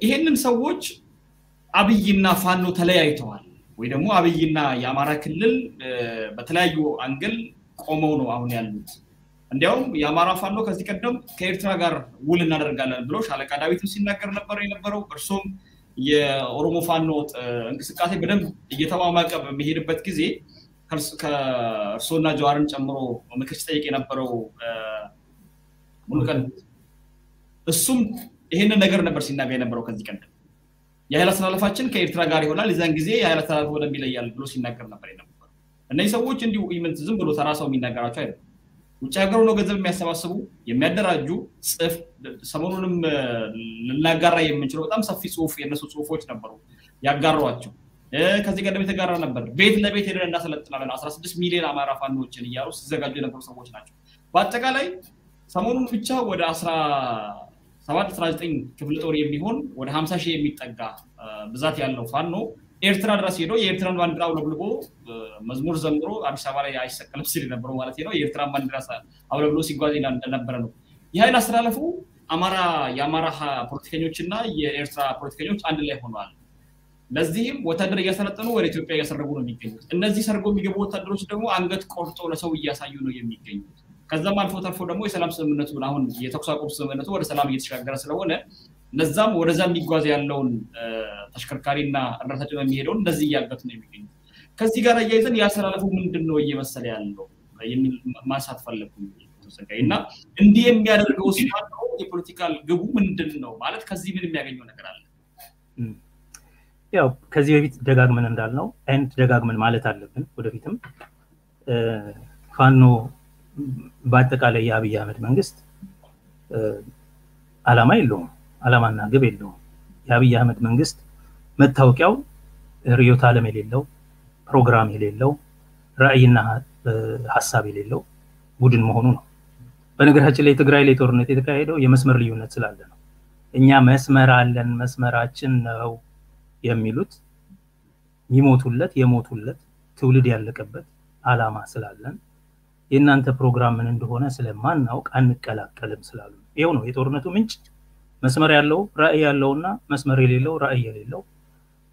ይሄንን ሰዎች አብይና ፋኖ ተለያይተዋል ወይ ደግሞ አብይና የአማራ ክልል በተለያዩ አንግል ቆመው ነው አሁን ያሉት እንዲያውም የአማራ ፋኖ ከዚህ ቀደም ከኤርትራ ጋር ውል እናደርጋለን ብሎ ሻለቃ ዳዊትም ሲናገር ነበር የነበረው እርሱም የኦሮሞ ፋኖ እንቅስቃሴ በደንብ እየተማማቀ በሚሄድበት ጊዜ ከእርሶና ጀዋርን ጨምሮ ምክር ሲጠይቅ የነበረው ሙሉቀን እሱም ይሄንን ነገር ነበር ሲናገር የነበረው ከዚህ ቀደም የኃይል አስተላለፋችን ከኤርትራ ጋር ይሆናል የዛን ጊዜ የኃይል አስተላለፍ ወደሚለያል ብሎ ሲናገር ነበር የነበረው እነዚህ ሰዎች እንዲሁ ኢቨንት ዝም ብሎ ተራሳው የሚናገራቸው አይደለም ውጭ ሀገር ነው ገንዘብ የሚያሰባስቡ የሚያደራጁ ጽፍ ሰሞኑንም ልናጋራ የምንችለው በጣም ሰፊ ጽሁፍ የነሱ ጽሁፎች ነበሩ ያጋሯቸው ከዚህ ቀደም የተጋራ ነበር ቤት ለቤት ሄደን እናሰለጥናለን 16 ሚሊዮን አማራ ፋኖችን እያሉ ሲዘጋጁ የነበሩ ሰዎች ናቸው በአጠቃላይ ሰሞኑን ብቻ ወደ 17-19 ክፍለ ጦር የሚሆን ወደ 50 ሺህ የሚጠጋ ብዛት ያለው ፋኖ ኤርትራ ድረስ ሄዶ የኤርትራን ባንዲራ አውለብልቦ መዝሙር ዘምሮ አዲስ አበባ ላይ አይሰቀልም ሲል ነበር ማለት ነው የኤርትራን ባንዲራ አውለብልቦ ሲጓዝ እንደነበረ ነው የኃይል አስተላለፉ የአማራ ፖለቲከኞችና የኤርትራ ፖለቲከኞች አንድ ላይ ሆነዋል ለዚህም ወታደር እያሰለጠኑ ወደ ኢትዮጵያ እያሰረጉ ነው የሚገኙት እነዚህ ሰርጎ የሚገቡ ወታደሮች ደግሞ አንገት ቆርጦ ለሰው እያሳዩ ነው የሚገኙት ከዛም አልፎ ተርፎ ደግሞ የሰላም ስምምነቱ አሁን የተኩስ አቁም ስምምነቱ ወደ ሰላም እየተሻገረ ስለሆነ ለዛም ወደዛ የሚጓዝ ያለውን ተሽከርካሪና እርዳታቸው የሚሄደው እንደዚህ ያገቱ ነው የሚገኙት ከዚህ ጋር ያይዘን ያሰላለፉ ምንድነው እየመሰለ ያለው የሚል ማሳት ፈለኩኝ ተሰጋይና እንዲህ የሚያደርገው ሲባለው የፖለቲካል ግቡ ምንድነው ማለት ከዚህ ምን የሚያገኘው ነገር አለ ያው ከዚህ በፊት ደጋግመን እንዳልነው አንድ ደጋግመን ማለት አለብን ወደፊትም ፋኖ በአጠቃላይ የአብይ አህመድ መንግስት ዓላማ የለውም ዓላማና ግብ የለውም የአብይ አህመድ መንግስት መታወቂያው ርዕዮተ ዓለም የሌለው ፕሮግራም የሌለው ራዕይና ሐሳብ የሌለው ቡድን መሆኑ ነው በነገራችን ላይ ትግራይ ላይ ጦርነት የተካሄደው የመስመር ልዩነት ስላለ ነው እኛ መስመር አለን መስመራችን ነው የሚሉት የሞቱለት ትውልድ ያለቀበት ዓላማ ስላለን የእናንተ ፕሮግራም ምን እንደሆነ ስለማናውቅ አንቀላቀልም ስላሉ ይሄው ነው የጦርነቱ ምንጭ መስመር ያለው ራዕይ ያለውና መስመር የሌለው ራዕይ የሌለው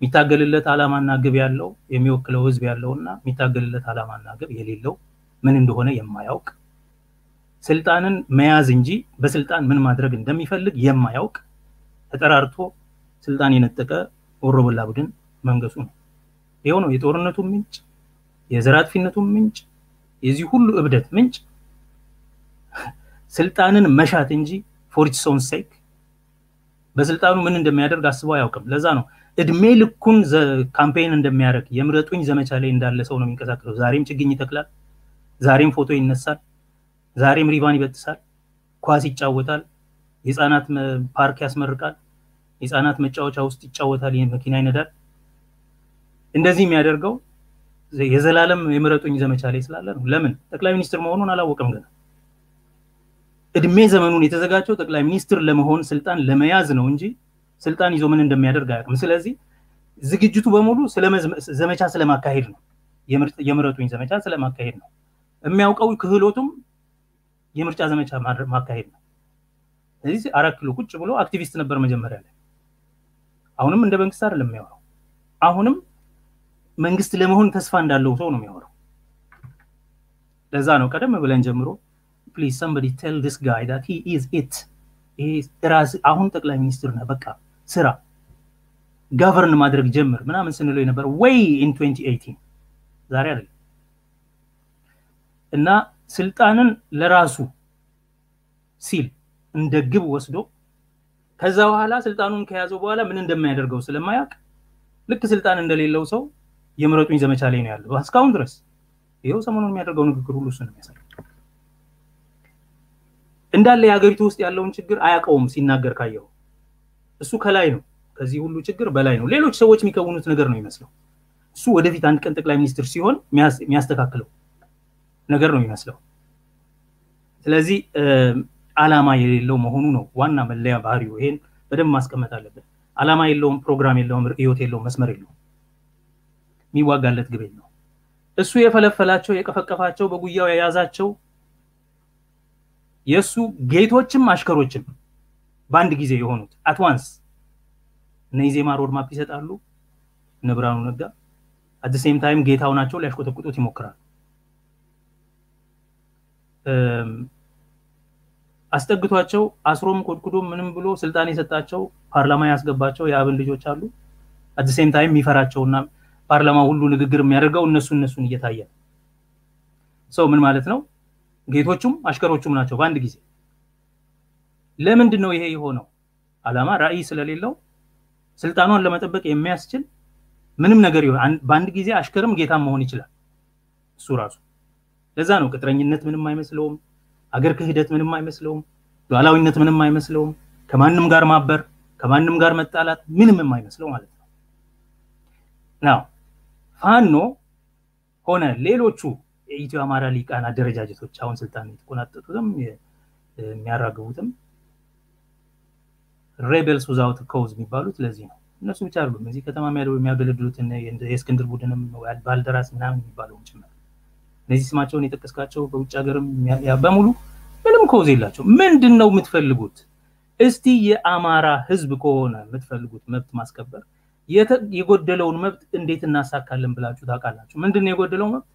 የሚታገልለት ዓላማና ግብ ያለው የሚወክለው ህዝብ ያለውና የሚታገልለት ዓላማና ግብ የሌለው ምን እንደሆነ የማያውቅ ስልጣንን መያዝ እንጂ በስልጣን ምን ማድረግ እንደሚፈልግ የማያውቅ ተጠራርቶ ስልጣን የነጠቀ ወሮበላ ቡድን መንገሱ ነው ይሄው ነው የጦርነቱ ምንጭ የዘራጥፊነቱ ምንጭ የዚህ ሁሉ እብደት ምንጭ ስልጣንን መሻት እንጂ for its own sake በስልጣኑ ምን እንደሚያደርግ አስበው አያውቅም ለዛ ነው እድሜ ልኩን ካምፔን እንደሚያደርግ የምረጡኝ ዘመቻ ላይ እንዳለ ሰው ነው የሚንቀሳቀሰው ዛሬም ችግኝ ይተክላል ዛሬም ፎቶ ይነሳል ዛሬም ሪባን ይበጥሳል ኳስ ይጫወታል የህፃናት ፓርክ ያስመርቃል የህፃናት መጫወቻ ውስጥ ይጫወታል የመኪና ይነዳል እንደዚህ የሚያደርገው የዘላለም የምረጡኝ ዘመቻ ላይ ስላለ ነው ለምን ጠቅላይ ሚኒስትር መሆኑን አላወቀም ገና እድሜ ዘመኑን የተዘጋጀው ጠቅላይ ሚኒስትር ለመሆን ስልጣን ለመያዝ ነው እንጂ ስልጣን ይዞ ምን እንደሚያደርግ አያውቅም ስለዚህ ዝግጅቱ በሙሉ ዘመቻ ስለማካሄድ ነው የምረጡኝ ዘመቻ ስለማካሄድ ነው የሚያውቀው ክህሎቱም የምርጫ ዘመቻ ማካሄድ ነው ስለዚህ 4 ኪሎ ቁጭ ብሎ አክቲቪስት ነበር መጀመሪያ ላይ አሁንም እንደ መንግስት አይደለም የሚያወራው አሁንም መንግስት ለመሆን ተስፋ እንዳለው ሰው ነው የሚያወራው ለዛ ነው ቀደም ብለን ጀምሮ please somebody tell this guy that he is it ራስ አሁን ጠቅላይ ሚኒስትር ነው በቃ ስራ ገቨርን ማድረግ ጀምር ምናምን ስንለው ነበር way in 2018 ዛሬ አይደለም እና ስልጣንን ለራሱ ሲል እንደ ግብ ወስዶ ከዛ በኋላ ስልጣኑን ከያዘው በኋላ ምን እንደማያደርገው ስለማያውቅ ልክ ስልጣን እንደሌለው ሰው የምረጡኝ ዘመቻ ላይ ነው ያለው እስካሁን ድረስ ይሄው ሰሞኑን የሚያደርገው ንግግር ሁሉ እሱ ነው የሚያሳየው እንዳለ የሀገሪቱ ውስጥ ያለውን ችግር አያውቀውም ሲናገር ካየው እሱ ከላይ ነው ከዚህ ሁሉ ችግር በላይ ነው ሌሎች ሰዎች የሚከውኑት ነገር ነው የሚመስለው እሱ ወደፊት አንድ ቀን ጠቅላይ ሚኒስትር ሲሆን የሚያስተካክለው ነገር ነው የሚመስለው ስለዚህ ዓላማ የሌለው መሆኑ ነው ዋና መለያ ባህሪው ይሄን በደንብ ማስቀመጥ አለበት ዓላማ የለውም ፕሮግራም የለውም ርዕዮት የለውም መስመር የለውም የሚዋጋለት ግብ የለው እሱ የፈለፈላቸው የቀፈቀፋቸው በጉያው ያያዛቸው የሱ ጌቶችም አሽከሮችም ባንድ ጊዜ የሆኑት at once እነ ኢዜማ ሮድማፕ ይሰጣሉ እነ ብርሃኑ ነጋ at the same time ጌታው ናቸው ሊያሽቆጠቁጡት ይሞክራሉ አስጠግቷቸው አስሮም ኮድኩዶም ምንም ብሎ ስልጣን የሰጣቸው ፓርላማ ያስገባቸው የአብን ልጆች አሉ at the same time የሚፈራቸውና ፓርላማ ሁሉ ንግግር የሚያደርገው እነሱን እየታየ ሰው ምን ማለት ነው ጌቶቹም አሽከሮቹም ናቸው በአንድ ጊዜ ለምንድን ነው ይሄ የሆነው አላማ ራዕይ ስለሌለው ስልጣኑን ለመጠበቅ የሚያስችል ምንም ነገር ይሆን በአንድ ጊዜ አሽከርም ጌታም መሆን ይችላል እሱ ራሱ ለዛ ነው ቅጥረኝነት ምንም አይመስለውም አገር ክህደት ምንም አይመስለውም ሉዓላዊነት ምንም አይመስለውም ከማንንም ጋር ማበር ከማንንም ጋር መጣላት ምንም የማይመስለው ማለት ነው ናው ፋኖ ሆነ ሌሎቹ የኢትዮ አማራ ሊቃና ደረጃጀቶች አሁን ስልጣን የተቆናጠጡትም የሚያራግቡትም ሬቤልስ without cause የሚባሉት ለዚህ ነው እነሱ ብቻ አይደሉም እዚህ ከተማ የሚያገለግሉት የእስክንድር ቡድንም ባልደራስ ምናምን የሚባለው ጭምር እነዚህ ስማቸውን የጠቀስካቸው በውጭ ሀገርም በሙሉ ምንም ኮዝ የላቸው ምንድነው የምትፈልጉት እስቲ የአማራ ህዝብ ከሆነ የምትፈልጉት መብት ማስከበር የጎደለውን መብት እንዴት እናሳካለን ብላችሁ ታውቃላችሁ ምንድነው የጎደለው መብት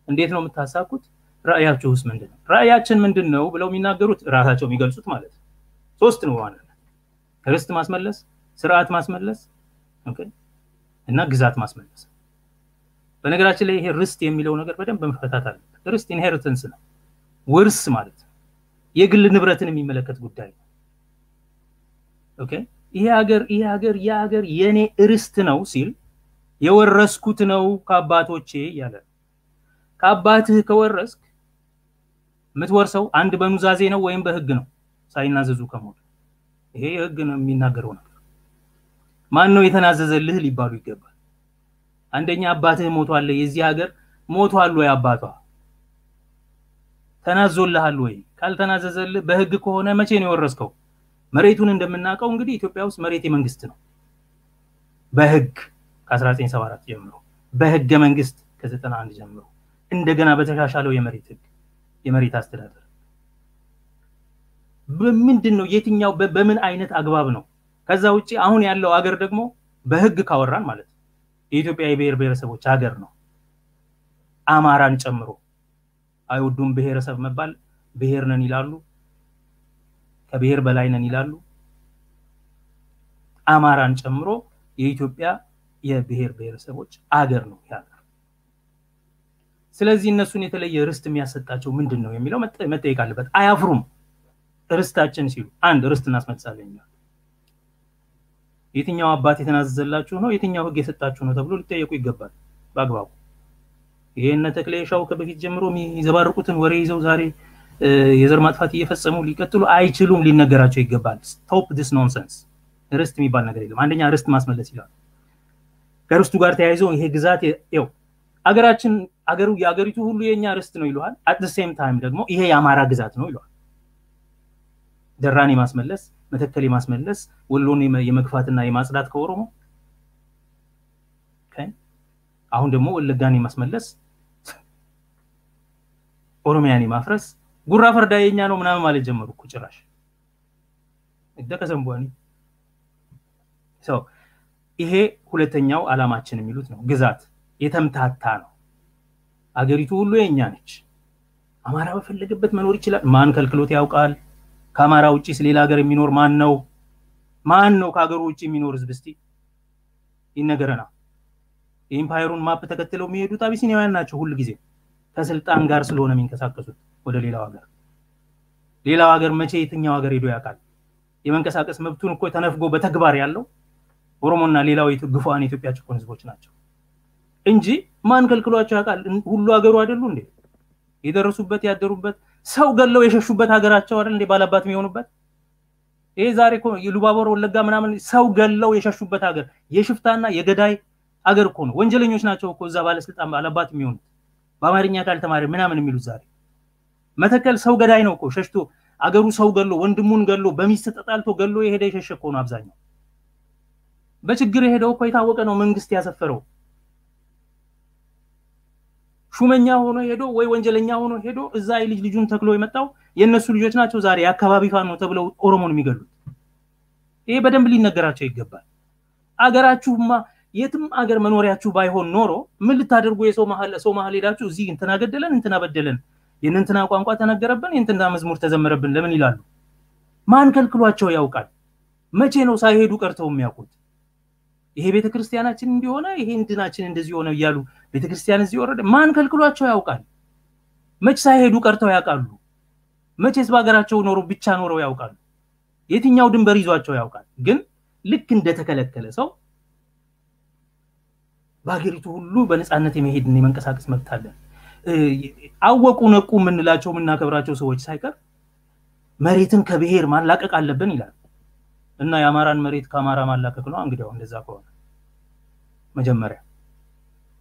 እንዴት ነው የምታሳኩት ራእያችሁስ ምንድነው ራእያችን ምንድነው ብለው የሚናገሩት ራሳቸው የሚገልጹት ማለት ነው ሶስት ነው ዋና ርስት ማስመለስ ስርዓት ማስመለስ ኦኬ እና ግዛት ማስመለስ በነገራችን ላይ ይሄ ርስት የሚለው ነገር በደንብ መፈታት አለበት ርስት ኢንሄሪታንስ ነው ውርስ ማለት የግል ንብረትን የሚመለከት ጉዳይ ኦኬ ይሄ ሀገር የኔ ርስት ነው ሲል የወረስኩት ነው ከአባቶቼ ያለ ከአባትህ ከወረስክ ምትወርሰው አንድ በኑዛዜ ነው ወይም በህግ ነው ሳይናዘዙ ከሞት ይሄ ህግ ነው የሚናገረው ነገር ማን ነው የተናዘዘልህ ሊባሉ ይገባል አንደኛ አባትህ ሞቷል የዚህ ሀገር ሞቷል ወይ አባቷ ተናዞልሃል ወይ ካልተናዘዘልህ በህግ ከሆነ መቼ ነው የወረስከው መሬቱን እንደምናቀው እንግዲህ ኢትዮጵያ ውስጥ መሬት የመንግስት ነው በህግ ከ1974 ጀምሮ በህገ መንግስት ከ91 ጀምሮ እንደገና በተሻሻለው የመሬት ህግ የመሬት አስተዳደር በምንድነው የትኛው በምን አይነት አግባብ ነው ከዛ ውጪ አሁን ያለው ሀገር ደግሞ በህግ ካወራን ማለት የኢትዮጵያ የብሔር ብሔረሰቦች ሀገር ነው አማራን ጨምሮ አይወዱም ብሔረሰብ መባል ብሔር ነን ይላሉ ከብሔር በላይ ነን ይላሉ አማራን ጨምሮ የኢትዮጵያ የብሔር ብሔረሰቦች ሀገር ነው ያለው ስለዚህ እነሱን የተለየ ርስት የሚያሰጣቸው ምንድነው የሚለው መጠየቅ አለበት አያፍሩም ርስታችን ሲሉ አንድ ርስት እናስመጣለን የትኛው አባት የተናዘዘላችሁ ነው የትኛው ህግ የሰጣችሁ ነው ተብሎ ሊጠየቁ ይገባል በአግባቡ ይሄን ተክለሻው ከበፊት ጀምሮ የሚዘባርቁትን ወሬ ይዘው ዛሬ የዘር ማጥፋት እየፈጸሙ ሊቀጥሉ አይችሉም ሊነገራቸው ይገባል ስቶፕ ዲስ ኖንሰንስ ርስት የሚባል ነገር የለም አንደኛ ርስት ማስመለስ ይላል ከርስቱ ጋር ተያይዞ ይሄ ግዛት ይው የአገሪቱ ሁሉ የኛ ርስት ነው ይሏል at the same time ደግሞ ይሄ የአማራ ግዛት ነው ይሏል ደራኒ ማስመለስ መተከል ማስመለስ ወሎን የመግፋትና የማጽዳት ከኦሮሞ ኦኬ አሁን ደግሞ ወለጋኒ ማስመለስ ኦሮሚያኒ ማፍረስ ጉራ ፈርዳ የኛ ነው ምናምን ማለት ጀመሩ እኮ ጭራሽ እደከሰምቧኒ so ይሄ ሁለተኛው አላማችን የሚሉት ነው ግዛት የተምታታ ነው አገሪቱ ሁሉ የኛ ነች አማራ በፈለገበት መኖር ይችላል ማን ከልክሎት ያውቃል ከአማራ ውጪ ስለሌላ ሀገር የሚኖር ማን ነው ከሀገሩ ውጪ የሚኖር ህዝብ እስቲ ይነገረና የኢምፓየሩን ማፕ ተከትለው የሚሄዱት አቢሲኒያውያን ናቸው ሁሉ ጊዜ ከስልጣን ጋር ስለሆነ የሚንቀሳቀሱት ወደ ሌላው ሀገር መቼ የትኛው ሀገር ሄዶ ያውቃል የመንቀሳቀስ መብቱን እኮ ተነፍጎ በተግባር ያለው ኦሮሞና ሌላው ግፋን ኢትዮጵያ ጭቆን ህዝቦች ናቸው እንጂ ማን ከልክሏቸው ያውቃል ሁሉ ሀገሩ አይደሉ እንዴ የደረሱበት ያደሩበት ሰው ገለው የሸሹበት ሀገራቸው አይደል እንዴ ባላባት የሚሆኑበት ይሄ ዛሬ እኮ የሉባቦር ወለጋ ምናምን ሰው ገለው የሸሹበት ሀገር የሽፍታና የገዳይ ሀገር እኮ ነው ወንጀለኞች ናቸው እኮ እዛ ባለስልጣን ባላባት የሚሆኑት በአማርኛ ካልተማረ ምናምን የሚሉት ዛሬ መተከል ሰው ገዳይ ነው እኮ ሸሽቶ አገሩ ሰው ገሎ ወንድሙን ገሎ በሚስት ተጣልቶ ገሎ የሄደ የሸሸኮ ነው አብዛኛው በችግር የሄደው እኮ የታወቀ ነው መንግስት ያሰፈረው ሹመኛ ሆኖ ሄዶ ወይ ወንጀለኛ ሆኖ ሄዶ እዛ ልጁን ተክሎ የመጣው የነሱ ልጆች ናቸው ዛሬ አካባቢ ፋኖ ተብለው ኦሮሞን የሚገሉት ይሄ በደንብ ሊነገራቸው ይገባል አገራችሁማ የትም አገር መኖሪያችሁ ባይሆን ኖሮ ምን ልታደርጉ የሰው መሃል ሄዳችሁ እዚህ እንትና ገደለን እንትና በደለን የእንትና ቋንቋ ተነገረብን የእንትና መዝሙር ተዘመረብን ለምን ይላሉ? ማን ከልክሏቸው ያውቃል? መቼ ነው ሳይሄዱ ቀርተው የሚያውቁት? ይሄ ቤተክርስቲያናችን እንዲሆነ ይሄ እንድናችን እንደዚህ ሆነ ይያሉ ቤተክርስቲያን እዚህ ወረደ ማን ከልክሏቸው ያውቃል? መቼ ሳይሄዱ ቀርተው ያውቃሉ? መቼስ በአገራቸው ብቻ ኖረው ያውቃሉ? የትኛው ድንበር ይዟቸው ያውቃል? ግን ልክ እንደተከለከለ ሰው ባገሪቱ ሁሉ በነፃነት የመሄድና የመንቀሳቀስ መብት አለ። አወቁ ነቁ ምንላቸው ምናከብራቸው ሰዎች ሳይቀር መሬትን ከብሔር ማላቀቅ አለብን ይላል። እና የአማራን መሬት ከአማራ ማላቀቅ ነው እንግዲያው እንደዛ ከሆነ መጀመሪያ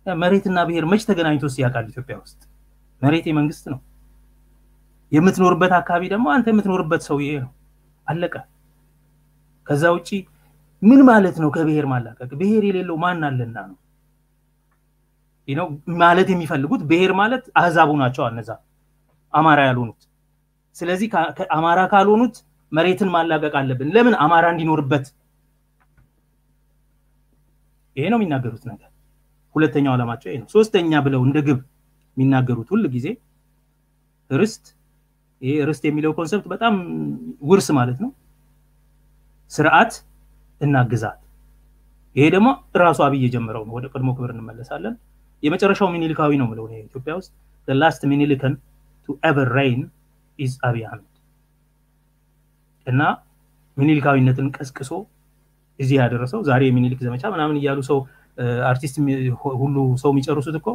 መሬትና ብሔር መች ተገናኝቶስ ያውቃል? ኢትዮጵያ ውስጥ መሬት የመንግስት ነው። የምትኖርበት አካባቢ ደግሞ አንተ የምትኖርበት ሰውዬ ነው። አለቀ። ከዛ ውጪ ምን ማለት ነው ከብሔር ማላቀቅ? ብሔር የሌለው ማን አለና ነው? ማለት የሚፈልጉት ብሔር ማለት አህዛቡ ናቸው እነዛ አማራ ያልሆኑት። ስለዚህ አማራ ካልሆኑት መሬትን ማላቀቅ አለብን። ለምን? አማራ እንዲኖርበት። ይሄ ነው የሚናገሩት ነገር። ሁለተኛው ዓላማቸው ይሄ ነው። ሶስተኛ ብለው እንደ ግብ የሚናገሩት ሁሉ ጊዜ ርስት። ይሄ ርስት የሚለው ኮንሰፕት በጣም ውርስ ማለት ነው። ስርዓት እና ግዛት። ይሄ ደግሞ ራሱ አብይ የጀመረው ነው። ወደ ቀድሞ ክብር እንመለሳለን። የመጨረሻው ሚኒሊካዊ ነው ማለት ነው ኢትዮጵያ ውስጥ the last Minilikan to ever reign is Abiy Ahmed እና ሚኒሊካዊነትን ቀስቅሶ እዚህ ያደረሰው ዛሬ የሚኒሊክ ዘመቻ ምናምን ይያሉ ሰው አርቲስት ሁሉ ሰው የሚጨርሱት እኮ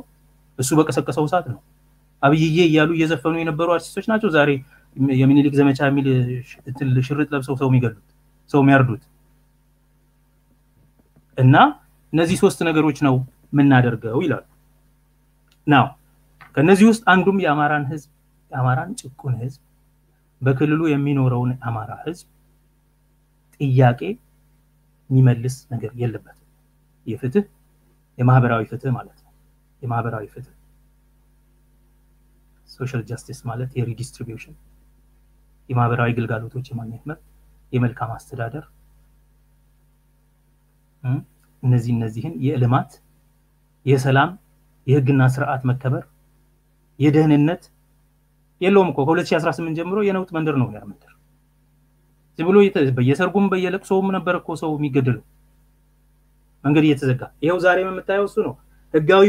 እሱ በቀሰቀሰው ሰዓት ነው። አብይዬ ይያሉ እየዘፈኑ የነበሩ አርቲስቶች ናቸው ዛሬ የሚኒሊክ ዘመቻ የሚል ሽርጥ ለብሰው ሰው የሚገሉት ሰው የሚያርዱት። እና እነዚህ ሶስት ነገሮች ነው ምናደርገው ይላሉ። ናው ከነዚህ ውስጥ አንዱም የአማራን ህዝብ የአማራን ጭቁን ህዝብ በክልሉ የሚኖረውን አማራ ህዝብ ጥያቄ የሚመልስ ነገር የለበትም። የፍትህ የማህበራዊ ፍትህ ማለት ነው። የማህበራዊ ፍትህ ሶሻል ጃስቲስ ማለት የሪዲስትሪቢዩሽን የማህበራዊ ግልጋሎቶች የማግኘት መብት፣ የመልካም አስተዳደር እነዚህን የልማት የሰላም የህግና ስርዓት መከበር የደህንነት የለውም እኮ ከ2018 ጀምሮ የነውጥ መንደር ነው ያ መንደር። ዝም ብሎ በየሰርጉም በየለቅሶም ነበር እኮ ሰው የሚገደለው መንገድ እየተዘጋ። ይሄው ዛሬ የምታየው እሱ ነው። ህጋዊ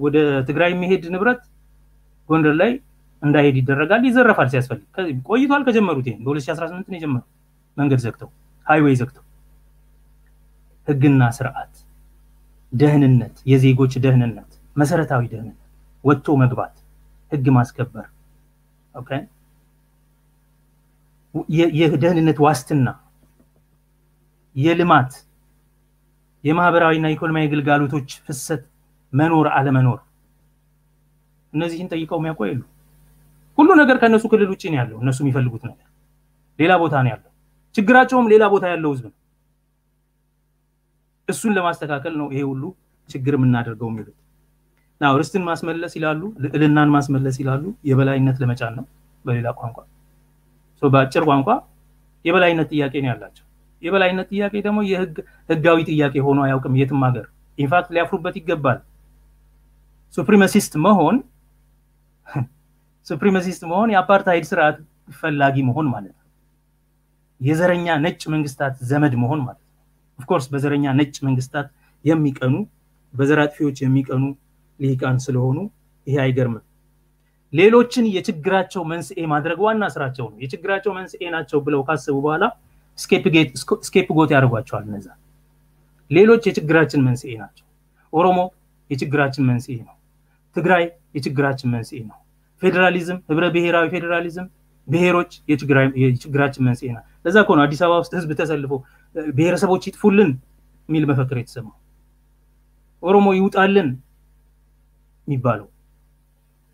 ወደ ትግራይ የሚሄድ ንብረት ጎንደር ላይ እንዳይሄድ ይደረጋል፣ ይዘረፋል ሲያስፈልግ። ቆይቷል ከጀመሩት። ይሄን በ2018 ነው የጀመሩት። መንገድ ዘግተው ሃይዌይ ዘግተው ህግና ስርዓት ደህንነት የዜጎች ደህንነት መሰረታዊ ደህንነት ወጥቶ መግባት ህግ ማስከበር ኦኬ የደህንነት ዋስትና የልማት የማህበራዊና ኢኮኖሚያዊ ግልጋሎቶች ፍሰት መኖር አለመኖር እነዚህን ጠይቀው የሚያቆየሉ ሁሉ ነገር ከነሱ ክልል ውጪ ነው ያለው። እነሱ የሚፈልጉት ነገር ሌላ ቦታ ነው ያለው። ችግራቸውም ሌላ ቦታ ያለው ህዝብ ነው። እሱን ለማስተካከል ነው ይሄ ሁሉ ችግር የምናደርገው የሚሉት። ናው ርስትን ማስመለስ ይላሉ፣ ልዕልናን ማስመለስ ይላሉ። የበላይነት ለመጫን ነው በሌላ ቋንቋ። በአጭር ቋንቋ የበላይነት ጥያቄ ነው ያላቸው። የበላይነት ጥያቄ ደግሞ ህጋዊ ጥያቄ ሆኖ አያውቅም የትም ሀገር። ኢንፋክት ሊያፍሩበት ይገባል። ሱፕሪማሲስት መሆን የአፓርታይድ ስርዓት ፈላጊ መሆን ማለት ነው። የዘረኛ ነጭ መንግስታት ዘመድ መሆን ማለት ነው። ኦፍ ኮርስ በዘረኛ ነጭ መንግስታት የሚቀኑ በዘራጥፊዎች የሚቀኑ ሊቃን ስለሆኑ ይሄ አይገርምም። ሌሎችን የችግራቸው መንስኤ ማድረግ ዋና ስራቸው ነው። የችግራቸው መንስኤ ናቸው ብለው ካሰቡ በኋላ ስኬፕ ጎት ያደርጓቸዋል። እነዛ ሌሎች የችግራችን መንስኤ ናቸው። ኦሮሞ የችግራችን መንስኤ ነው። ትግራይ የችግራችን መንስኤ ነው። ፌደራሊዝም ህብረ ብሔራዊ ፌደራሊዝም ብሔሮች የችግራችን መንስኤ ናቸው። ለዛ እኮ ነው አዲስ አበባ ውስጥ ህዝብ ተሰልፎ ብሔረሰቦች ይጥፉልን የሚል መፈክር የተሰማው። ኦሮሞ ይውጣልን የሚባለው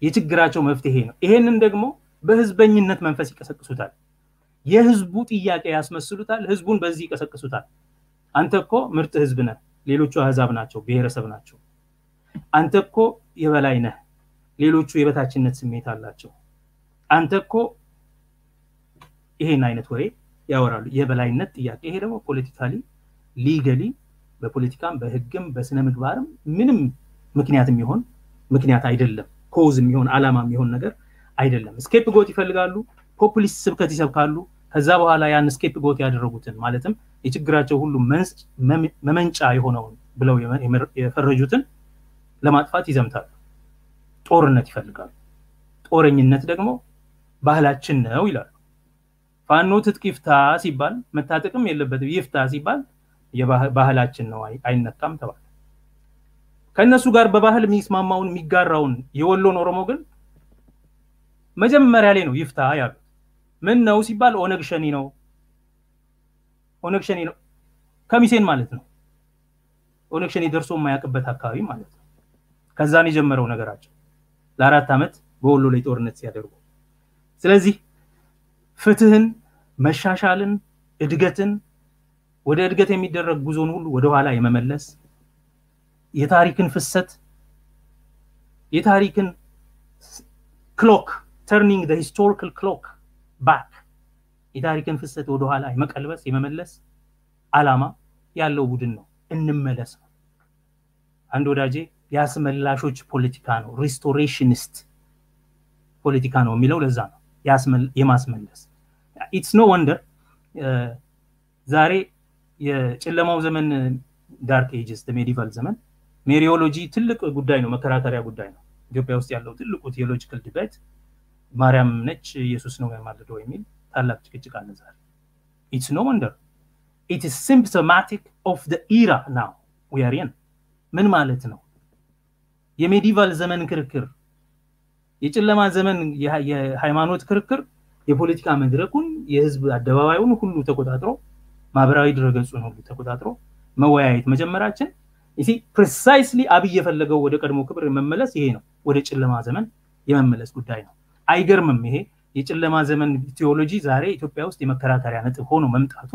የችግራቸው መፍትሄ ነው። ይሄንን ደግሞ በህዝበኝነት መንፈስ ይቀሰቅሱታል። የህዝቡ ጥያቄ ያስመስሉታል። ህዝቡን በዚህ ይቀሰቅሱታል። አንተ እኮ ምርጥ ህዝብ ነህ፣ ሌሎቹ አህዛብ ናቸው፣ ብሔረሰብ ናቸው። አንተ እኮ የበላይ ነህ፣ ሌሎቹ የበታችነት ስሜት አላቸው። አንተ እኮ ይሄን አይነት ወሬ ያወራሉ። የበላይነት ጥያቄ ይሄ ደግሞ ፖለቲካሊ ሊገሊ በፖለቲካም በህግም በስነ ምግባርም ምንም ምክንያት አይደለም ኮዝ የሚሆን ዓላማ የሚሆን ነገር አይደለም ስኬፕ ጎት ይፈልጋሉ ፖፑሊስት ስብከት ይሰብካሉ ከዛ በኋላ ያን ስኬፕ ጎት ያደረጉትን ማለትም የችግራቸው ሁሉ መመንጫ የሆነው ብለው የፈረጁትን ለማጥፋት ይዘምታሉ ጦርነት ይፈልጋሉ ጦረኝነት ደግሞ ባህላችን ነው ይላሉ ፋኖ ትጥቅ ይፍታ ሲባል መታጠቅም የለበትም ይፍታ ሲባል የባህላችን ነው አይነካም ተባለ ከነሱ ጋር በባህል የሚስማማውን የሚጋራውን የወሎን ኦሮሞ ግን መጀመሪያ ላይ ነው ይፍታ ያሉት ምን ነው ሲባል ኦነግ ሸኒ ነው ከሚሴን ማለት ነው ኦነግ ሸኒ ደርሶ የማያውቅበት አካባቢ ማለት ነው ከዛን የጀመረው ነገራቸው ለ4 አመት በወሎ ላይ ጦርነት ሲያደርጉ ስለዚህ ፍትህን መሻሻልን እድገትን ወደ እድገት የሚደረግ ጉዞን ሁሉ ወደ ኋላ የመመለስ የታሪክን ፍሰት የታሪክን clock turning the historical clock back የታሪክን ፍሰት ወደ ኋላ የመቀልበስ የመመለስ ዓላማ ያለው ቡድን ነው እንመለስ አንድ ወዳጄ ያስመላሾች ፖለቲካ ነው ሪስቶሬሽኒስት ፖለቲካ ነው የሚለው ለዛ ነው የማስመለስ it's no wonder ዛሬ የጨለማው ዘመን ዳርክ ኤጅስ medieval ዘመን ሜሪዮሎጂ ትልቅ ጉዳይ ነው መከራከሪያ ጉዳይ ነው ኢትዮጵያ ውስጥ ያለው ትልቁ ቴዎሎጂካል ዲቤት ማርያም ነች ኢየሱስ ነው የሚያማልደው የሚል ታላቅ ጭቅጭቅ አለ ዛሬ it's no wonder it is symptomatic of the era now we are in ምን ማለት ነው የሜዲቫል ዘመን ክርክር የጨለማ ዘመን የሃይማኖት ክርክር የፖለቲካ መድረኩን የህዝብ አደባባዩን ሁሉ ተቆጣጥሮ ማህበራዊ ድረገጹን ሁሉ ተቆጣጥሮ መወያየት መጀመራችን እሺ precisely አብይ የፈለገው ወደ ቀድሞ ክብር መመለስ ይሄ ነው ወደ ጨለማ ዘመን የመመለስ ጉዳይ ነው አይገርምም ይሄ የጨለማ ዘመን ቴዎሎጂ ዛሬ ኢትዮጵያ ውስጥ የመከራከሪያ ነጥብ ሆኖ መምጣቱ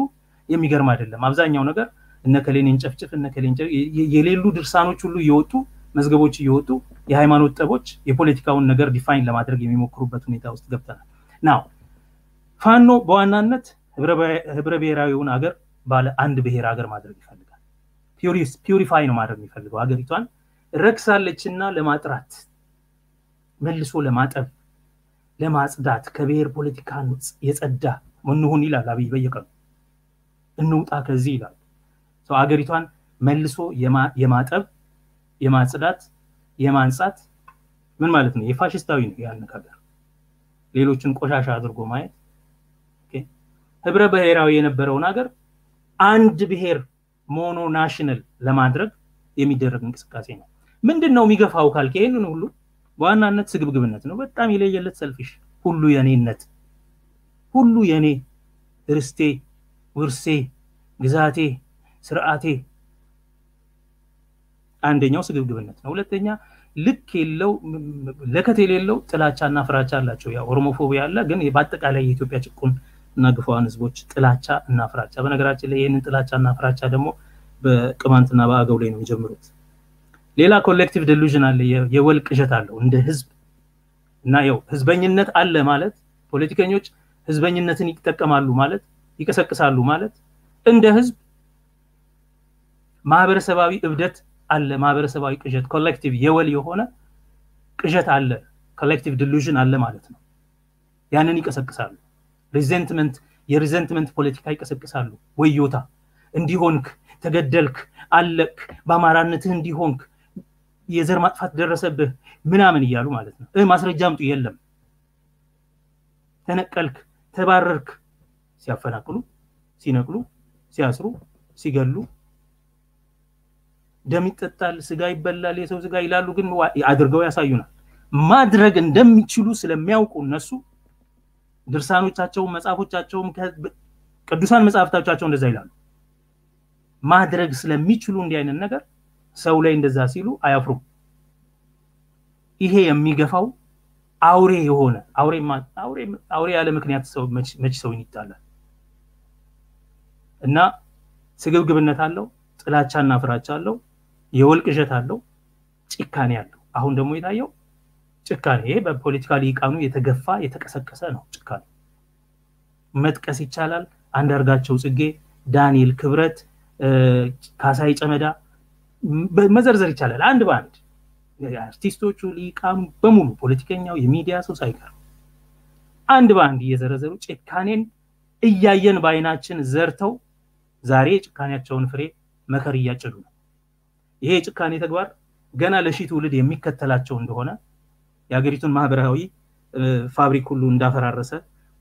የሚገርም አይደለም አብዛኛው ነገር እነከሌን እንጨፍጭፍ እነከሌን የሌሉ ድርሳኖች ሁሉ ይወጡ መዝገቦች ይወጡ የሃይማኖት ጠቦች የፖለቲካውን ነገር ዲፋይን ለማድረግ የሚሞክሩበት ሁኔታ ውስጥ ገብተናል now ፋኖ በዋናነት ህብረ ብሔራዊውን ሀገር ባለ አንድ ብሔር ሀገር ማድረግ ይፈልጋል ፒዩሪፋይ ነው ማድረግ የሚፈልገው ሀገሪቷን ረክሳለችና ለማጥራት መልሶ ለማጠብ ለማጽዳት ከብሔር ፖለቲካ የጸዳ ምንሁን ይላል አብይ በየቀኑ እንውጣ ከዚህ ይላል ሰው ሀገሪቷን መልሶ የማጠብ የማጽዳት የማንጻት ምን ማለት ነው የፋሽስታዊ ነው ያን ነገር ሌሎችን ቆሻሻ አድርጎ ማየት ኦኬ ህብረ ብሔራዊ የነበረውን ሀገር አንድ ብሔር ሞኖ ናሽናል ለማድረግ የሚደረግ እንቅስቃሴ ነው ምንድነው የሚገፋው ካልከ ይሄንን ሁሉ ዋናነት ስግብግብነት ነው በጣም ይለየለት ሰልፊሽ ሁሉ የኔነት ሁሉ የኔ ርስቴ ውርሴ ግዛቴ ስርዓቴ አንደኛው ስግብግብነት ነው ሁለተኛ ልክ የለው ለከት የሌለው ጥላቻና ፍራቻ አላቸው ያ ኦሮሞፎቢያ አለ ግን በአጠቃላይ የኢትዮጵያ ጭቁን እና ግፋዋን ህዝቦች ጥላቻ እና ፍራቻ በነገራችን ላይ ይሄንን ጥላቻና ፍራቻ ደግሞ በቅማንትና በአገው ላይ ነው የሚጀምሩት ሌላ ኮሌክቲቭ ዲሉዥን አለ የወል ቅዠት አለው እንደ ህዝብ እና ያው ህዝበኝነት አለ ማለት ፖለቲከኞች ህዝበኝነትን ይጠቀማሉ ማለት ይቀሰቅሳሉ ማለት እንደ ህዝብ ማህበረሰባዊ እብደት አለ ማህበረሰባዊ ቅዠት ኮሌክቲቭ የወል የሆነ ቅዠት አለ ኮሌክቲቭ ዲሉዥን አለ ማለት ነው ያንን ይቀሰቅሳሉ የሪዘንትመንት ፖለቲካ ይቀሰቅሳሉ ወዮታ እንዲሆንክ ተገደልክ አለክ በአማራነትህ እንዲሆንክ የዘር ማጥፋት ደረሰብህ ምናምን ይያሉ ማለት ነው ማስረጃምጡ የለም ተነቀልክ ተባረርክ ሲያፈናቅሉ ሲነቅሉ ሲያስሩ ሲገሉ ደም ይጠጣል ስጋ ይበላል የሰው ስጋ ይላሉ ግን አድርገው ያሳዩናል ማድረግ እንደሚችሉ ስለሚያውቁ እነሱ ድርሳኖቻቸው መጻፎቻቸው ቅዱሳን መጻፍታቸው እንደዛ ይላሉ ማድረግ ስለሚችሉ እንዲህ አይነት ነገር ሰው ላይ እንደዛ ሲሉ አያፍሩ ይሄ የሚገፋው አውሬ የሆነ አውሬ ያለ ምክንያት ሰው መች ሰው ይጣላል እና ስግብግብነት አለው ጥላቻና ፍራቻ አለው የወልቅዠት አለው ጭካኔ አለው አሁን ደግሞ የታየው ጭካኔ ይሄ በፖለቲካሊ ቃኑ የተገፋ የተቀሰቀሰ ነው ጭካኔ መጥቀስ ይቻላል አንዳርጋቸው ጽጌ ዳንኤል ክብረት ካሳይ ጨመዳ መዘርዘር ይቻላል አንድ ባንድ አርቲስቶቹ ሊቃኑ በሙሉ ፖለቲከኛው የሚዲያ ሰው ሳይቀር አንድ ባንድ እየዘረዘሩ ጭካኔን እያየን ባይናችን ዘርተው ዛሬ ጭካኔያቸውን ፍሬ መከር እያጨዱ ነው ይሄ ጭካኔ ተግባር ገና ለሺ ትውልድ የሚከተላቸው እንደሆነ ያገሪቱን ማህበራዊ ፋብሪክ ሁሉ እንዳፈራረሰ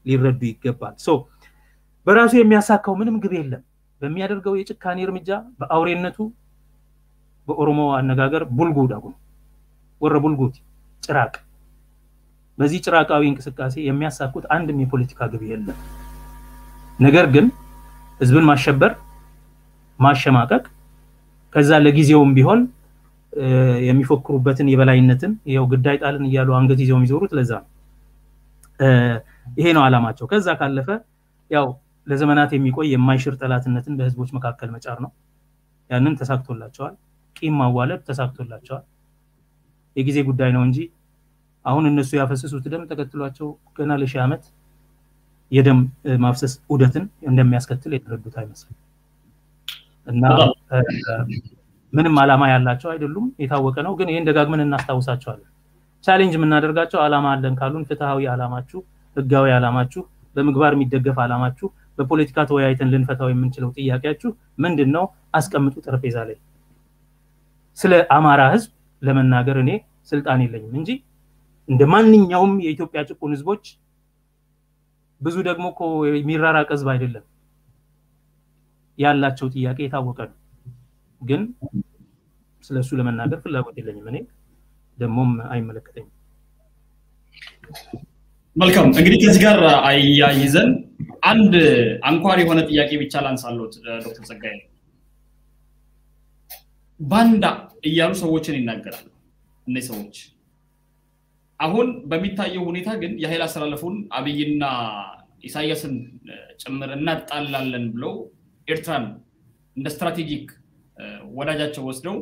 ሊረዱ ይገባል ሶ በራሱ የሚያሳካው ምንም ግብ የለም በሚያደርገው የጭካኔ እርምጃ በአውሬነቱ በኦሮሞ አነጋገር ቡልጉ ዳጉ ወረ ቡልጉት ጭራቅ በዚህ ጭራቃዊ እንቅስቃሴ የሚያሳኩት አንድም የፖለቲካ ግብ የለም ነገር ግን ህዝብን ማሸበር ማሸማቀቅ ከዛ ለጊዜውም ቢሆን የሚፎክሩበትን የበላይነትን ያው ግዳይ ጣልን ይያሉ አንገት ይዘው የሚዞሩት ለዛ ነው ይሄ ነው አላማቸው ከዛ ካለፈ ያው ለዘመናት የሚቆይ የማይሽር ጠላትነትን በህዝቦች መካከል መጫር ነው ያንን ተሳክቶላቸዋል ቂም ማዋለድ ተሳክቶላቸዋል የጊዜ ጉዳይ ነው እንጂ አሁን እነሱ ያፈሰሱት ደም ተከትሏቸው ገና ለሺህ ዓመት የደም ማፍሰስ ዑደትን እንደሚያስከትል የተረዱት አይመስልም እና ምንም አላማ ያላቸው አይደሉም የታወቀ ነው ግን ይሄን ደጋግመን እናስታውሳቸዋለን ቻሌንጅ የምናደርጋቸው አላማ አለን ካሉን ፍትሃዊ አላማችሁ ህጋዊ አላማችሁ በምግባር የሚደገፍ አላማችሁ በፖለቲካ ተወያይተን ልንፈታው የምንችለው ጥያቄያችሁ ምንድነው አስቀምጡ ጠረጴዛ ላይ ስለ አማራ ህዝብ ለመናገር እኔ ስልጣን የለኝም እንጂ እንደማንኛውም የኢትዮጵያ ጭቁን ህዝቦች ብዙ ደግሞ የሚራራቅ ህዝብ አይደለም ያላቸው ጥያቄ የታወቀ ነው ግን ስለሱ ለመናገር ፍላጎት የለኝም እኔ ደሞም አይመለከተኝም መልካም እንግዲህ ከዚህ ጋር አያይዘን አንድ አንኳር የሆነ ጥያቄ ብቻ ላንሳሎት ዶክተር ጸጋዬ ባንዳ እያሉ ሰዎችን ይናገራሉ እነዚህ ሰዎች አሁን በሚታየው ሁኔታ ግን የኃይል አሰላለፉን አብይና ኢሳያስን ጭምር እናጣላለን ብለው ኤርትራን እንደ ስትራቴጂክ ወዳጃቸው ወስደው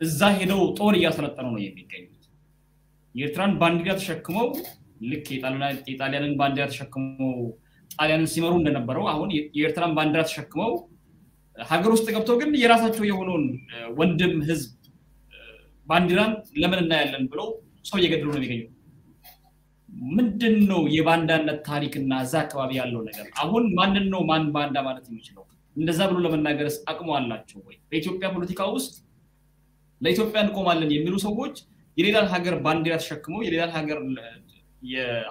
እዛ ሄደው ጦር ያሰለጠኑ ነው የሚገኙት የኤርትራን ባንዲራ ተሸክመው ልክ የጣሊያንን ባንዲራ ተሸክመው ጣሊያንን ሲመሩ እንደነበረው አሁን የኤርትራን ባንዲራ ተሸክመው ሀገር ውስጥ ገብተው ግን የራሳቸው የሆነውን ወንድም ህዝብ ባንዲራን ለምን እናያለን ብለው ሰው እየገደሉ ነው የሚገኙት ምንድነው የባንዳነት ታሪክና እዛ አካባቢ ያለው ነገር አሁን ማንነው ማን ባንዳ ማለት የሚችለው እንደዛ ብሎ ለመናገርስ አቅሙ አላቸው ወይ በኢትዮጵያ ፖለቲካ ውስጥ ለኢትዮጵያ እንቆማለን የሚሉ ሰዎች የሌላን ሀገር ባንዲራ ተሸክመው የሌላን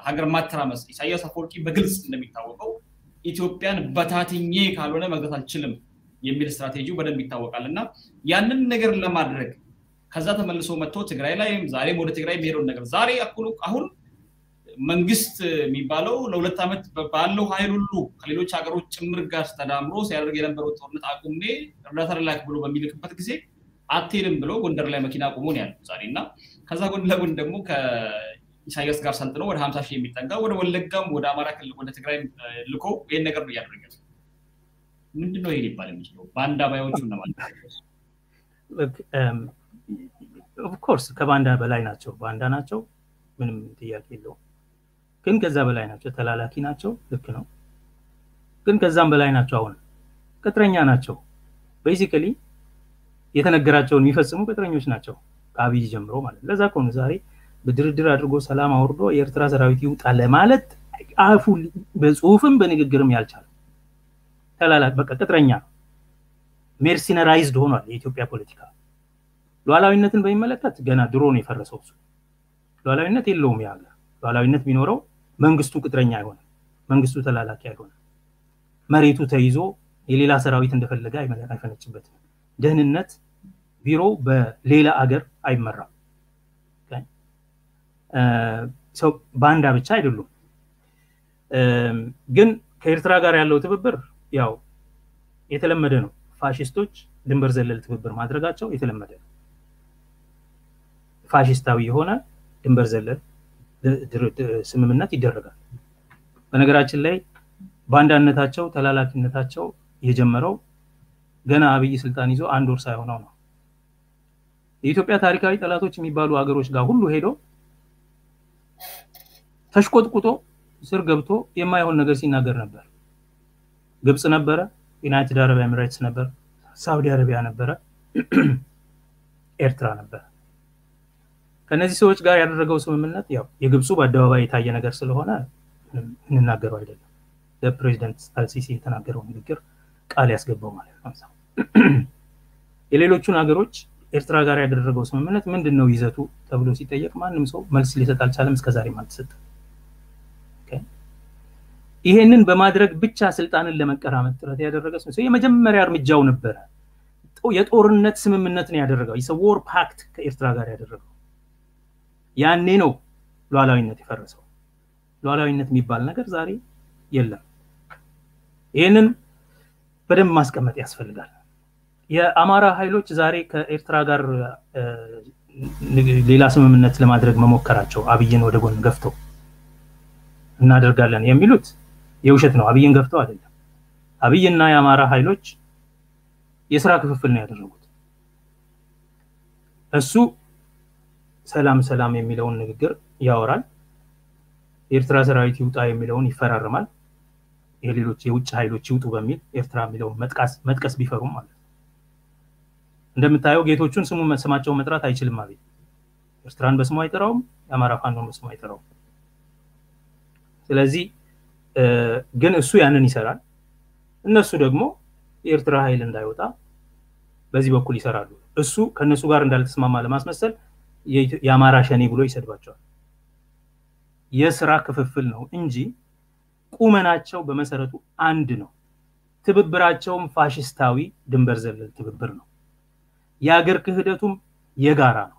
ሀገር ማተራመስ ኢሳያስ አፈወርቂ በግልጽ እንደሚታወቀው ኢትዮጵያን በታትኜ ካልሆነ መግዛት አልችልም የሚል ስትራቴጂው በደንብ ይታወቃልና ያንን ነገር ለማድረግ ከዛ ተመልሶ መጥቶ ትግራይ ላይም ዛሬም ወደ ትግራይ ቢሄደው ነገር ዛሬ አሁን መንግስት የሚባለው ለሁለት ዓመት ባለው ኃይል ሁሉ ከሌሎች ሀገሮች ጭምር ጋር ተዳምሮ ሲያደርግ የነበረው ጦርነት አቁሜ እርዳታ ላክ ብሎ በሚልክበት ጊዜ አትሄድም ብሎ ጎንደር ላይ መኪና አቁሞ ነው ያለው ዛሬና ከዛ ጎን ለጎን ደግሞ ከኢሳያስ ጋር ሰልጥኖ ወደ 50,000 የሚጠጋ ወደ ወለጋም ወደ አማራ ክልል ወደ ትግራይ ልኮ ይሄን ነገር ነው ያደረገው ምንድነው ይሄ ሊባል የሚችለው ባንዳ ባዮቹ እና ማለት ኦፍ ኮርስ ከባንዳ በላይ ናቸው ባንዳ ናቸው ምንም ጥያቄ የለውም ግን ከዛ በላይ ናቸው ተላላኪ ናቸው ልክ ነው ግን ከዛም በላይ ናቸው አሁን ቅጥረኛ ናቸው ቤዚካሊ የተነገራቸውን የሚፈጽሙ ቅጥረኞች ናቸው ከአብይ ጀምሮ ማለት ለዛ ኮን ዛሬ በድርድር አድርጎ ሰላም አውርዶ የኤርትራ ሰራዊት ይውጣ ለማለት አፉ በጽሁፍም በንግግርም ያልቻለ ተላላክ በቃ ቅጥረኛ ሜርሲነራይዝድ ሆኗል የኢትዮጵያ ፖለቲካ ሉዓላዊነትን በሚመለከት ገና ድሮ ነው የፈረሰው ሉዓላዊነት የለውም ያለ ሉዓላዊነት ቢኖረው መንግስቱ ቅጥረኛ አይሆንም መንግስቱ ተላላኪ አይሆንም መሬቱ ተይዞ የሌላ ሰራዊት እንደፈለገ አይፈነጭበትም ደህንነት ቢሮ በሌላ አገር አይመራም ሰው ባንዳ ብቻ አይደሉም ግን ከኤርትራ ጋር ያለው ትብብር ያው የተለመደ ነው ፋሺስቶች ድንበር ዘለል ትብብር ማድረጋቸው የተለመደ ነው ፋሺስታዊ የሆነ ድንበር ዘለል ስምምነት ይደረጋል በነገራችን ላይ ባንዳነታቸው ተላላኪነታቸው የጀመረው ገና አብይ ስልጣን ይዞ አንድ ወር ሳይሆነው ነው የኢትዮጵያ ታሪካዊ ጠላቶች የሚባሉ ሀገሮች ጋር ሁሉ ሄዶ ተሽቆጥቁጦ ስር ገብቶ የማይሆን ነገር ሲናገር ነበር ግብጽ ነበረ ዩናይትድ አረብ ኤሚሬትስ ነበር ሳውዲ አረቢያ ነበረ፣ ኤርትራ ነበረ። ከነዚህ ሰዎች ጋር ያደረገው ስምምነት ያው የግብፁ በአደባባይ የታየ ነገር ስለሆነ እንናገረው አይደለም። ለፕሬዚዳንት አልሲሲ የተናገረው ንግግር ቃል ያስገባው ማለት ነው። የሌሎቹን ሀገሮች ኤርትራ ጋር ያደረገው ስምምነት ምንድነው ይዘቱ ተብሎ ሲጠየቅ ማንም ሰው መልስ ሊሰጥ አልቻለም፣ እስከዛሬ አልተሰጠ። ይሄንን በማድረግ ብቻ ስልጣንን ለመቀራመጥ ጥረት ያደረገ ሰው የመጀመሪያ እርምጃው ነበረ። የጦርነት ስምምነት ነው ያደረገው። የወር ፓክት ከኤርትራ ጋር ያደረገው ያኔ ነው ሉዓላዊነት የፈረሰው። ሉዓላዊነት የሚባል ነገር ዛሬ የለም። ይሄንን በደንብ ማስቀመጥ ያስፈልጋል። የአማራ ኃይሎች ዛሬ ከኤርትራ ጋር ሌላ ስምምነት ለማድረግ መሞከራቸው አብይን ወደ ጎን ገፍተው እናደርጋለን የሚሉት የውሸት ነው። አብይን ገፍተው አይደለም። አብይና የአማራ ኃይሎች የሥራ ክፍፍል ነው ያደረጉት። እሱ ሰላም ሰላም የሚለውን ንግግር ያወራል፣ ኤርትራ ሰራዊት ይውጣ የሚለውን ይፈራረማል። የሌሎች የውጭ ኃይሎች ይውጡ በሚል ኤርትራ የሚለውን መጥቀስ ቢፈሩም ማለት ነው። እንደምታየው ጌቶቹን ስማቸውን መጥራት አይችልም አብይ። ኤርትራን በስሙ አይጠራውም፣ የአማራ ፋኖን በስሙ አይጠራውም። ስለዚህ ግን እሱ ያንን ይሰራል። እነሱ ደግሞ የኤርትራ ኃይል እንዳይወጣ በዚህ በኩል ይሰራሉ። እሱ ከነሱ ጋር እንዳልተስማማ ለማስመሰል የአማራ ሸኔ ብሎ ይሰድባቸዋል። የሥራ ክፍፍል ነው እንጂ ቁመናቸው በመሰረቱ አንድ ነው። ትብብራቸውም ፋሽስታዊ ድንበር ዘለል ትብብር ነው። የአገር ክህደቱም የጋራ ነው።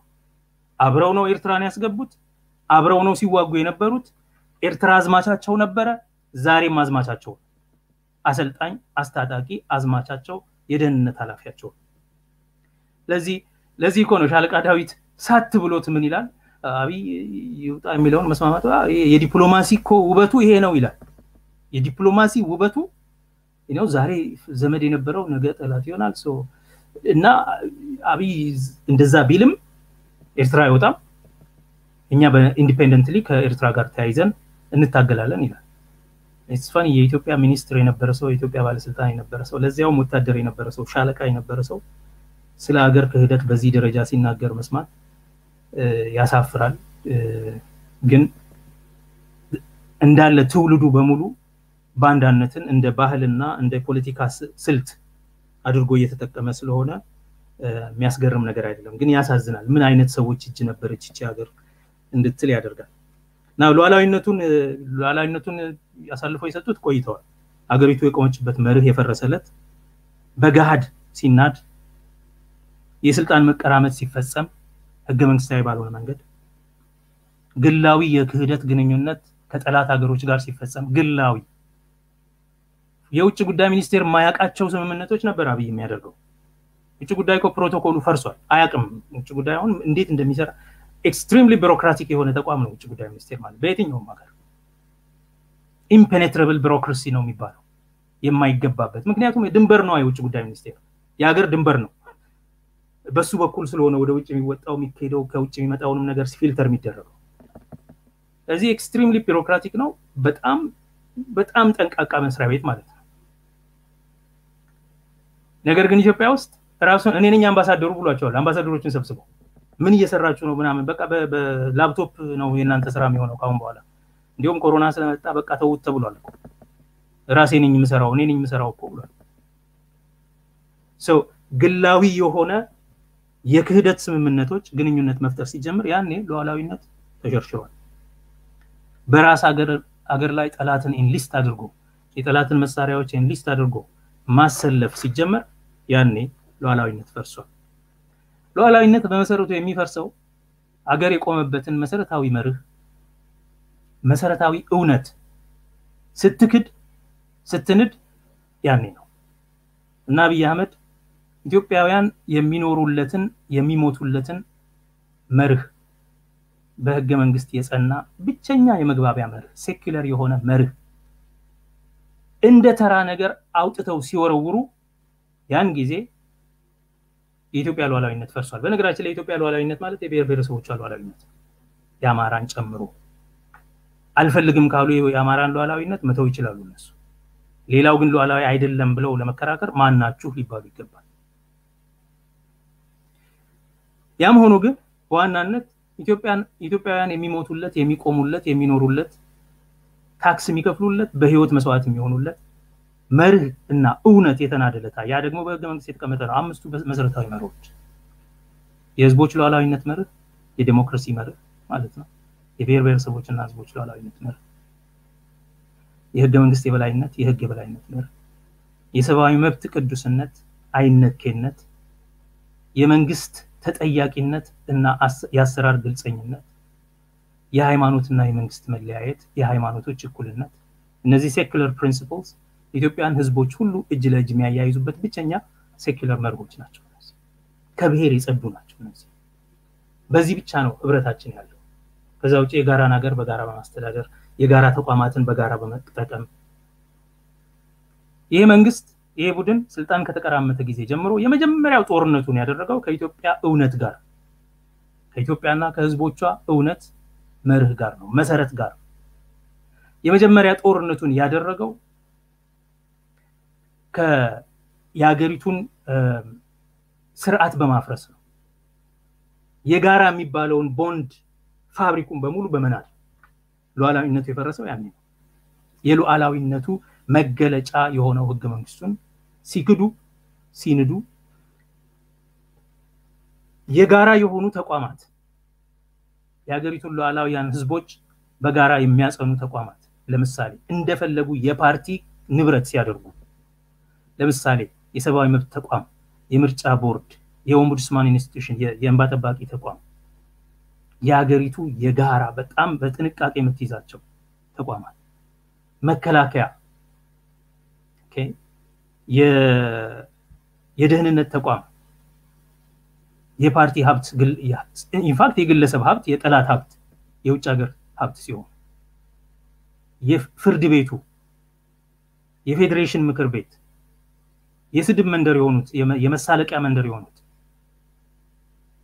አብረው ነው ኤርትራን ያስገቡት፣ አብረው ነው ሲዋጉ የነበሩት። ኤርትራ አዝማቻቸው ነበረ፣ ዛሬም አዝማቻቸው። አሰልጣኝ፣ አስታጣቂ፣ አዝማቻቸው፣ የደህንነት ኃላፊያቸው። ለዚህ እኮ ነው ሻለቃ ዳዊት ሳት ብሎት ምን ይላል? አብይ ይውጣ የሚለውን መስማማቱ የዲፕሎማሲ እኮ ውበቱ ይሄ ነው ይላል። የዲፕሎማሲ ውበቱ ነው። ዛሬ ዘመድ የነበረው ነገ ጠላት ይሆናል። እና አብይ እንደዛ ቢልም ኤርትራ አይወጣም፣ እኛ በኢንዲፔንደንትሊ ከኤርትራ ጋር ተያይዘን እንታገላለን ይላል። እስፋኒ የኢትዮጵያ ሚኒስትር የነበረ ሰው፣ የኢትዮጵያ ባለስልጣን የነበረ ሰው፣ ለዚያው ወታደር የነበረ ሰው፣ ሻለቃ የነበረ ሰው ስለ ሀገር ክህደት በዚህ ደረጃ ሲናገር መስማት ያሳፍራል። ግን እንዳለ ትውልዱ በሙሉ ባንዳነትን እንደ ባህልና እንደ ፖለቲካ ስልት አድርጎ እየተጠቀመ ስለሆነ የሚያስገርም ነገር አይደለም። ግን ያሳዝናል። ምን አይነት ሰዎች እጅ ነበረች እቺ ሀገር እንድትል ያደርጋል። እና ሉዓላዊነቱን ያሳልፈው የሰጡት ቆይተዋል። ሀገሪቱ የቆመችበት መርህ የፈረሰለት በገሃድ ሲናድ፣ የስልጣን መቀራመት ሲፈጸም ህገ መንግስታዊ ባልሆነ መንገድ፣ ግላዊ የክህደት ግንኙነት ከጠላት ሀገሮች ጋር ሲፈጸም፣ ግላዊ የውጭ ጉዳይ ሚኒስቴር ማያቃቸው ስምምነቶች ነበር አብይ የሚያደርገው። ውጭ ጉዳይ እኮ ፕሮቶኮሉ ፈርሷል፣ አያቅም። ውጭ ጉዳይ አሁን እንዴት እንደሚሰራ ኤክስትሪምሊ ቢሮክራቲክ የሆነ ተቋም ነው ውጭ ጉዳይ ሚኒስቴር ማለት። በየትኛውም ሀገር ኢምፔኔትራብል ቢሮክራሲ ነው የሚባለው፣ የማይገባበት። ምክንያቱም ድንበር ነው የውጭ ጉዳይ ሚኒስቴር፣ የሀገር ድንበር ነው። በሱ በኩል ስለሆነ ወደ ውጭ የሚወጣው የሚካሄደው ከውጭ የሚመጣውንም ነገር ፊልተር የሚደረገው። ስለዚህ ኤክስትሪምሊ ቢሮክራቲክ ነው። በጣም ጠንቃቃ መስሪያ ቤት ማለት ነው። ነገር ግን ኢትዮጵያ ውስጥ ራሱን እኔ ነኝ አምባሳደሩ ብሏቸዋል። አምባሳደሮችን ሰብስበው ምን እየሰራችሁ ነው ምናምን፣ በቃ በላፕቶፕ ነው የናንተ ስራ የሚሆነው ካሁን በኋላ። እንዲሁም ኮሮና ስለመጣ በቃ ተውት ተብሏል እኮ። ራሴ ነኝ የምሰራው፣ እኔ ነኝ የምሰራው እኮ ብሏል። ግላዊ የሆነ የክህደት ስምምነቶች ግንኙነት መፍጠር ሲጀምር ያኔ ሉዓላዊነት ተሸርሽሯል። በራስ ሀገር ላይ ጠላትን ኢንሊስት አድርጎ የጠላትን መሳሪያዎች ኢንሊስት አድርጎ ማሰለፍ ሲጀመር ያኔ ሉዓላዊነት ፈርሷል። ሉዓላዊነት በመሰረቱ የሚፈርሰው ሀገር የቆመበትን መሰረታዊ መርህ፣ መሰረታዊ እውነት ስትንድ ያኔ ነው። እና አብይ አህመድ ኢትዮጵያውያን የሚኖሩለትን የሚሞቱለትን መርህ በህገ መንግስት የጸና ብቸኛ የመግባቢያ መርህ፣ ሴኩላር የሆነ መርህ እንደ ተራ ነገር አውጥተው ሲወረውሩ ያን ጊዜ የኢትዮጵያ ሉዓላዊነት ፈርሷል። በነገራችን ላይ የኢትዮጵያ ሉዓላዊነት ማለት የብሔር ብሔረሰቦች ሉዓላዊነት የአማራን ጨምሮ። አልፈልግም ካሉ የአማራን ሉዓላዊነት መተው ይችላሉ እነሱ። ሌላው ግን ሉዓላዊ አይደለም ብለው ለመከራከር ማናችሁ ሊባሉ ይገባል። ያም ሆኖ ግን በዋናነት ኢትዮጵያውያን የሚሞቱለት የሚቆሙለት የሚኖሩለት ታክስ የሚከፍሉለት በህይወት መስዋዕት የሚሆኑለት መርህ እና እውነት የተናደለታ ያ ደግሞ በህገ መንግስት የተቀመጠ ነው። 5ቱ መሰረታዊ መርሆች የህዝቦች ሉዓላዊነት መርህ፣ የዲሞክራሲ መርህ ማለት ነው፣ የብሔር ብሔረሰቦችና ህዝቦች ሉዓላዊነት መርህ፣ የህገ መንግስት የበላይነት የህግ የበላይነት መርህ፣ የሰብአዊ መብት ቅዱስነት አይነኬነት፣ የመንግስት ተጠያቂነት እና የአሰራር ግልጸኝነት፣ የሃይማኖትና የመንግስት መለያየት፣ የሃይማኖቶች እኩልነት። እነዚህ ሴኩላር ፕሪንሲፕልስ ኢትዮጵያን ህዝቦች ሁሉ እጅ ለእጅ የሚያያይዙበት ብቸኛ ሴኩላር መርሆች ናቸው። ከብሔር የጸዱ ናቸው። በዚህ ብቻ ነው ህብረታችን ያለው። ከዛ ውጪ የጋራን ሀገር በጋራ በማስተዳደር የጋራ ተቋማትን በጋራ በመጠቀም ይሄ መንግስት ይሄ ቡድን ስልጣን ከተቀራመተ ጊዜ ጀምሮ የመጀመሪያው ጦርነቱን ያደረገው ከኢትዮጵያ እውነት ጋር ከኢትዮጵያና ከህዝቦቿ እውነት መርህ ጋር ነው፣ መሰረት ጋር። የመጀመሪያ ጦርነቱን ያደረገው የሀገሪቱን ስርዓት በማፍረስ ነው። የጋራ የሚባለውን ቦንድ ፋብሪኩን በሙሉ በመናድ ሉዓላዊነቱ የፈረሰው ያኔ ነው። የሉዓላዊነቱ መገለጫ የሆነው ህገ መንግስቱን ሲክዱ ሲንዱ የጋራ የሆኑ ተቋማት የሀገሪቱን ሉዓላዊያን ህዝቦች በጋራ የሚያጸኑ ተቋማት ለምሳሌ እንደፈለጉ የፓርቲ ንብረት ሲያደርጉ ለምሳሌ የሰብአዊ መብት ተቋም፣ የምርጫ ቦርድ፣ የኦምቡድስማን ኢንስቲትዩሽን፣ የእንባ ጠባቂ ተቋም የሀገሪቱ የጋራ በጣም በጥንቃቄ የምትይዛቸው ተቋማት፣ መከላከያ፣ የደህንነት ተቋም፣ የፓርቲ ሀብት ኢንፋክት የግለሰብ ሀብት የጠላት ሀብት የውጭ ሀገር ሀብት ሲሆን የፍርድ ቤቱ፣ የፌዴሬሽን ምክር ቤት፣ የስድብ መንደር የሆኑት የመሳለቂያ መንደር የሆኑት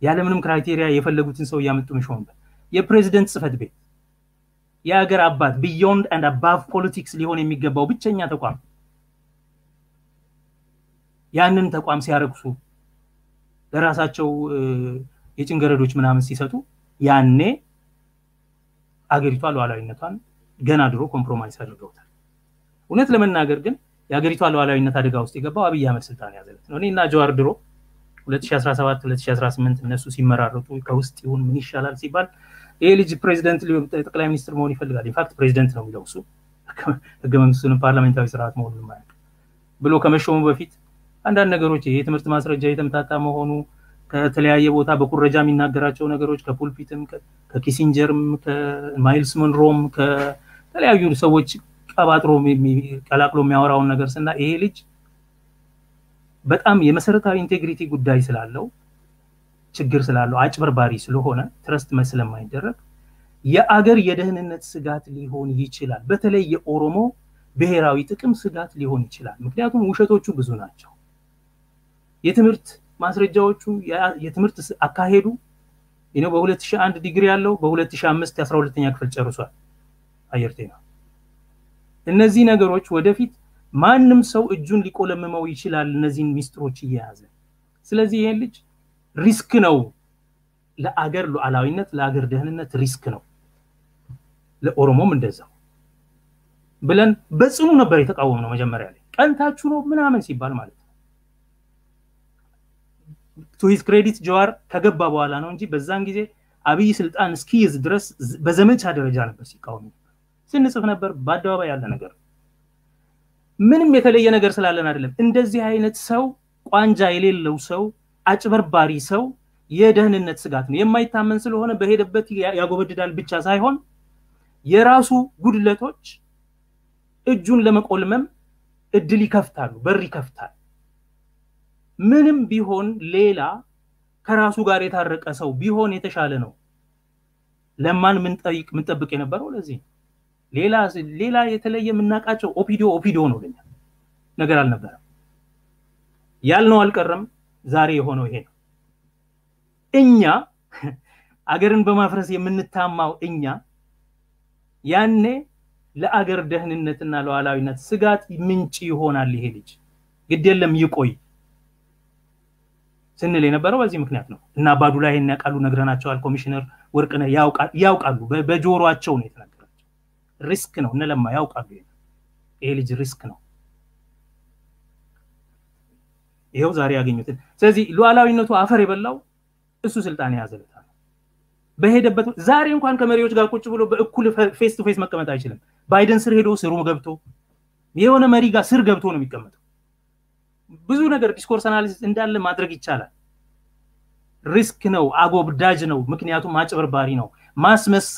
ያለምንም ክራይቴሪያ የፈለጉትን ሰው ያመጡ መሾምበት የፕሬዝዳንት ጽፈት ቤት የሀገር አባት ቢዮንድ ኤንድ አባቭ ፖለቲክስ ሊሆን የሚገባው ብቸኛ ተቋም ያንን ተቋም ሲያረክሱ ለራሳቸው የጭንገረዶች ምናምን ሲሰጡ ያኔ አገሪቷ ሉዓላዊነቷን ገና ድሮ ኮምፕሮማይዝ አድርገውታል። እውነት ለመናገር ግን የሀገሪቷ ሉዓላዊነት አደጋ ውስጥ የገባው አብይ አህመድ ስልጣን ያዘለት ነው። እኔና ጀዋር ድሮ 2017 2018 እነሱ ሲመራረጡ ከውስጥ ይሁን ምን ይሻላል ሲባል ይሄ ልጅ ፕሬዝዳንት ጠቅላይ ሚኒስትር መሆን ይፈልጋል፣ ኢንፋክት ፕሬዝዳንት ነው የሚለው እሱ ህገ መንግስቱን ፓርላሜንታዊ ስርዓት መሆኑን ማለት ብሎ ከመሾሙ በፊት አንዳንድ ነገሮች የትምህርት ማስረጃ የተመታታ መሆኑ ከተለያየ ቦታ በኩረጃ የሚናገራቸው ነገሮች ከፑልፒትም ከኪሲንጀርም ከማይልስ ሞንሮም ከተለያዩ ሰዎች ቀባጥሮ ቀላቅሎ የሚያወራውን ነገር ስና ይሄ ልጅ በጣም የመሰረታዊ ኢንቴግሪቲ ጉዳይ ስላለው ችግር ስላለው አጭበርባሪ ስለሆነ ትረስት ስለማይደረግ የአገር የደህንነት ስጋት ሊሆን ይችላል። በተለይ የኦሮሞ ብሔራዊ ጥቅም ስጋት ሊሆን ይችላል። ምክንያቱም ውሸቶቹ ብዙ ናቸው። የትምህርት ማስረጃዎቹ የትምህርት አካሄዱ በ2001 ዲግሪ ያለው በ2005 12ኛ ክፍል ጨርሷል አየር ጤና። እነዚህ ነገሮች ወደፊት ማንም ሰው እጁን ሊቆለምመው ይችላል እነዚህን ሚስጥሮች እየያዘ። ስለዚህ ይሄ ልጅ ሪስክ ነው ለአገር ሉዓላዊነት ለአገር ደህንነት ሪስክ ነው፣ ለኦሮሞም እንደዛው ብለን በጽኑ ነበር የተቃወምነው። መጀመሪያ ላይ ቀንታችሁ ነው ምናምን ሲባል ማለት ነው። ቱ ሂዝ ክሬዲት ጀዋር ከገባ በኋላ ነው እንጂ በዛን ጊዜ አብይ ስልጣን እስኪይዝ ድረስ በዘመቻ ደረጃ ነበር ሲቃወም ስንጽፍ ነበር። በአደባባይ ያለ ነገር ምንም የተለየ ነገር ስላለን አይደለም። እንደዚህ አይነት ሰው ቋንጃ የሌለው ሰው አጭበርባሪ ሰው የደህንነት ስጋት ነው። የማይታመን ስለሆነ በሄደበት ያጎበድዳል ብቻ ሳይሆን የራሱ ጉድለቶች እጁን ለመቆልመም እድል ይከፍታሉ፣ በር ይከፍታል። ምንም ቢሆን ሌላ ከራሱ ጋር የታረቀ ሰው ቢሆን የተሻለ ነው። ለማን ምን ጠብቅ የነበረው ለዚህ ሌላ የተለየ ምናቃቸው ኦፒዲዮ ነው ለኛ ነገር አልነበረም። ያልነው አልቀረም። ዛሬ የሆነው ይሄ ነው። እኛ አገርን በማፍረስ የምንታማው እኛ ያኔ ለአገር ደህንነትና ለሉዓላዊነት ስጋት ምንጭ ይሆናል ይሄ ልጅ ግድ የለም ይቆይ ስንል የነበረው በዚህ ምክንያት ነው እና አባዱላ ይሄን ያቃሉ ነግረናቸዋል ኮሚሽነር ወርቅነህ ያውቃሉ በጆሮአቸው ነው የተናገራቸው ሪስክ ነው እነለማ ያውቃሉ ይሄ ልጅ ሪስክ ነው ይሄው ዛሬ ያገኙት ስለዚህ ሉዓላዊነቱ አፈር የበላው እሱ ስልጣን ያዘለታ ነው በሄደበት ዛሬ እንኳን ከመሪዎች ጋር ቁጭ ብሎ በእኩል ፌስ ቱ ፌስ መቀመጥ አይችልም ባይደን ስር ሄዶ ስሩ ገብቶ የሆነ መሪ ጋር ስር ገብቶ ነው የሚቀመጠው ብዙ ነገር ዲስኮርስ አናሊሲስ እንዳለ ማድረግ ይቻላል ሪስክ ነው አጎብዳጅ ነው ምክንያቱም ማጭበርባሪ ነው ማስመሰል